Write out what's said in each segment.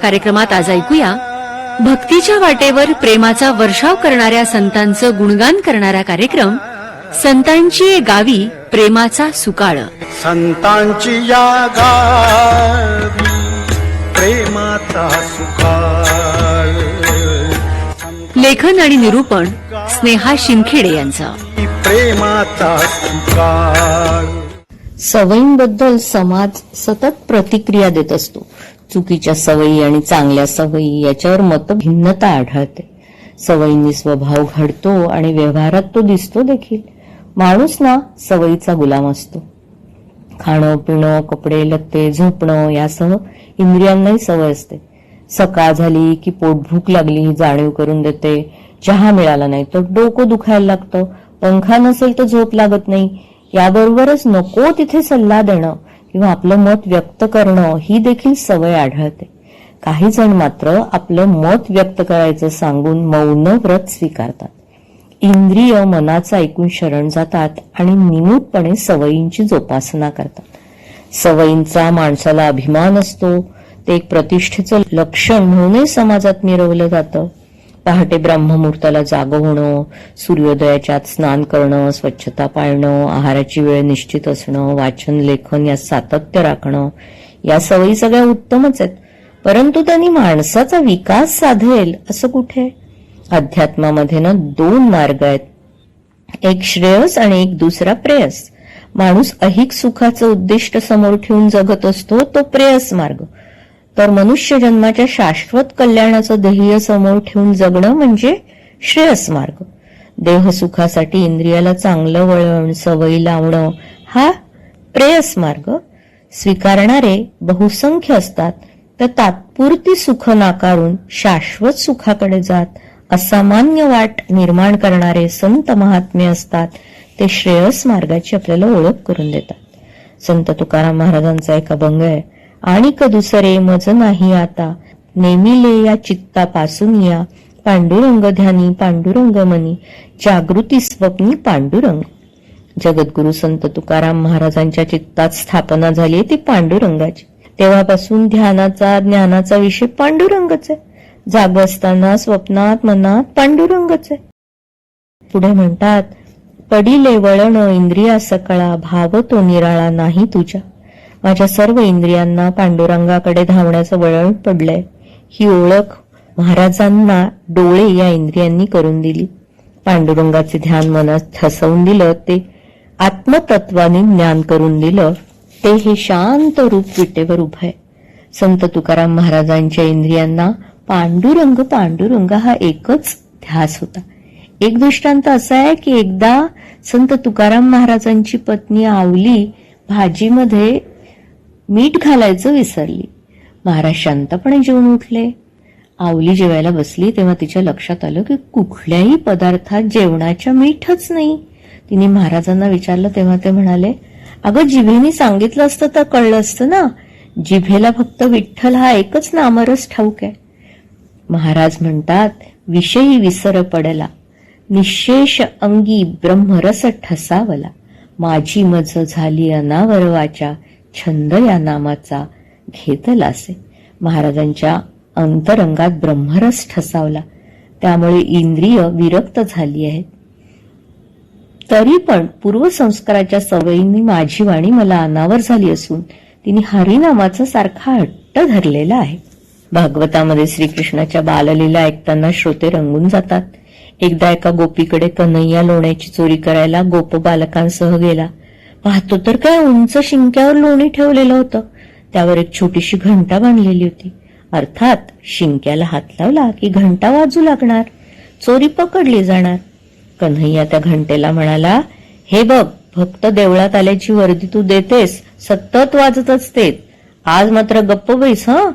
कार्यक्रमात आज ऐकूया भक्तीच्या वाटेवर प्रेमाचा वर्षाव करणाऱ्या संतांचं गुणगान करणारा कार्यक्रम संतांची गावी प्रेमाचा सुकाळ. संतांची या गावी प्रेमाचा सुकाळ. लेखन आणि निरूपण स्नेहा शिंदखेडे यांचं. प्रेमाचा सुकाळ. सवयींबद्दल समाज सतत प्रतिक्रिया देत असतो. चुकीच्या सवयी आणि चांगल्या सवयी याच्यावर मतभिन्नता आढळते. सवयींनी स्वभाव घडतो आणि व्यवहारात तो दिसतो देखील. माणूस ना सवयीचा गुलाम असतो. खाणं पिणं कपडे लत्ते झोपणं यासह इंद्रियांनाही सवय असते. सकाळ झाली की पोट भूक लागली ही जाणीव करून देते. चहा मिळाला नाही तर डोकं दुखायला लागतं. पंखा नसेल तर झोप लागत नाही. याबरोबरच नको तिथे सल्ला देणं किंवा आपलं मत व्यक्त करणं ही देखील सवय आढळते. काही जण मात्र आपलं मत व्यक्त करायचं सांगून मौन व्रत स्वीकारतात. इंद्रिय मनाचं ऐकून शरण जातात आणि निमूटपणे सवयींची जोपासना करतात. सवयींचा माणसाला अभिमान असतो. ते एक प्रतिष्ठेचं लक्षण म्हणूनही समाजात मिरवलं जातं. पहाटे ब्रह्ममुहूर्ताला जागं होणं, सूर्योदयाच्या आत स्नान करणं, स्वच्छता पाळणं, आहाराची वेळ निश्चित असणं, वाचन लेखन यात सातत्य राखणं या सवयी सगळ्या उत्तमच आहेत. परंतु त्यांनी माणसाचा विकास साधेल असं कुठे? अध्यात्मामध्ये ना दोन मार्ग आहेत. एक श्रेयस आणि एक दुसरा प्रेयस. माणूस ऐहिक सुखाचं उद्दिष्ट समोर ठेवून जगत असतो तो प्रेयस मार्ग. तर मनुष्य जन्माच्या शाश्वत कल्याणाचं ध्येय समोर ठेवून जगणं म्हणजे श्रेयस मार्ग. देहसुखासाठी इंद्रियाला चांगलं वळण सवयी लावणं हा प्रेयस मार्ग. स्वीकारणारे बहुसंख्य असतात तर तात्पुरती सुख नाकारून शाश्वत सुखाकडे जात असामान्य वाट निर्माण करणारे संत महात्मे असतात. ते श्रेयस मार्गाची आपल्याला ओळख करून देतात. संत तुकाराम महाराजांचा एक अभंग आहे. आणिक दुसरे मज नाही आता नेमिले या चित्तापासून या पांडुरंग ध्यानी पांडुरंग मनी जागृती स्वप्नी पांडुरंग. जगद्गुरु संत तुकाराम महाराजांच्या चित्तात स्थापना झाली ती पांडुरंगाची. तेव्हापासून ध्यानाचा ज्ञानाचा विषय पांडुरंगच आहे. जाग असताना स्वप्नात मनात पांडुरंगच आहे. पुढे म्हणतात पडिले वळण इंद्रिया सकळा भाव तो निराळा नाही तुझ्या. माझ्या सर्व इंद्रियांना पांडुरंगाकडे धावण्याचं वळण पडलंय. ही ओळख महाराजांना डोळे या इंद्रियांनी करून दिली. पांडुरंगाचे ध्यान मनात ठसवून दिलं. ते आत्मतत्वाने ज्ञान करून दिलं. ते हे शांत रूप विटेवर उभं आहे. संत तुकाराम महाराजांच्या इंद्रियांना पांडुरंग पांडुरंग हा एकच ध्यास होता. एक दृष्टांत असा आहे की एकदा संत तुकाराम महाराजांची पत्नी आवली भाजीमध्ये मीठ घालायचं विसरली. महाराज शांतपणे जेवून उठले. आवली जेवायला बसली तेव्हा तिच्या लक्षात आलं की कुठल्याही पदार्थात जेवणाच्या मीठच नाही. तिने महाराजांना विचारलं तेव्हा ते म्हणाले अगं जिभेने सांगितलं असतं तर कळलं असतं ना. जिभेला फक्त विठ्ठल हा एकच नामरस ठाऊक आहे. महाराज म्हणतात विषयी विसर पडला निशेष अंगी ब्रह्मरस ठसावला. माझी मज झाली अनावर वाचा छंद या नामाचा घेतलासे. महाराजांच्या अंतरंगात ब्रह्मरस ठसावला. त्यामुळे इंद्रिय विरक्त झाली आहेत. तरी पण पूर्वसंस्काराच्या सवयींनी माझी वाणी मला अनावर झाली असून तिने हरिनामाचा सारखा हट्ट धरलेला आहे. भागवतामध्ये श्रीकृष्णाच्या बाललीला ऐकताना श्रोते रंगून जातात. एकदा एका गोपीकडे कन्हैया लोण्याची चोरी करायला गोप बालकांसह गेला. पाहतो तर काय उंच शिंक्यावर लोणी ठेवलेलं होतं. त्यावर एक छोटीशी घंटा बांधलेली होती. अर्थात शिंक्याला हात लावला की घंटा वाजू लागणार. चोरी पकडली जाणार. कन्हैया त्या घंटेला म्हणाला हे बघ भक्त देवळात आल्याची वर्दी तू देतेस सतत वाजत असते. आज मात्र गप्प बैस हं.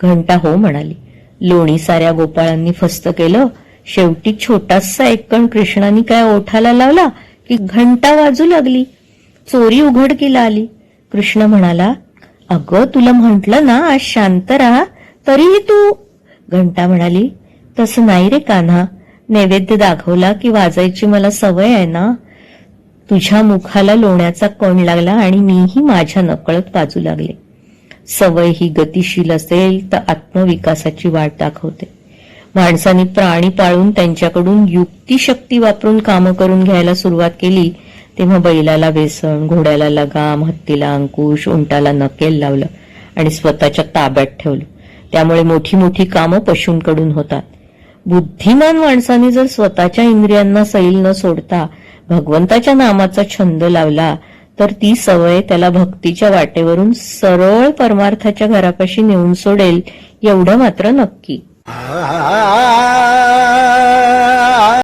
घंटा हो म्हणाली. लोणी साऱ्या गोपाळांनी फस्त केलं. शेवटी छोटासा एक कण कृष्णाने काय ओठाला लावला की घंटा वाजू लागली. चोरी उघडकीला आली. कृष्ण म्हणाला अगं तुला म्हंटल ना आज शांत राहा तरीही तू. घंटा म्हणाली तसं नाही रे कान्हा. नैवेद्य दाखवला की वाजायची मला सवय आहे ना. तुझ्या मुखाला लोण्याचा कण लागला आणि मीही माझ्या नकळत वाजू लागले. सवय ही गतिशील असेल तर आत्मविकासाची वाट दाखवते. माणसांनी प्राणी पाळून त्यांच्याकडून युक्तिशक्ती वापरून कामं करून घ्यायला सुरुवात केली तेव्हा बैलाला वेसण, घोड्याला लगाम, हत्तीला अंकुश, उंटाला नकेल लावलं आणि स्वतःच्या ताब्यात ठेवलं. त्यामुळे मोठी मोठी कामं पशूंकडून होतात. बुद्धिमान माणसाने जर स्वतःच्या इंद्रियांना सैल न सोडता भगवंताच्या नामाचा छंद लावला तर ती सवय त्याला भक्तीच्या वाटेवरून सरळ परमार्थाच्या घरापाशी नेऊन सोडेल एवढं मात्र नक्की.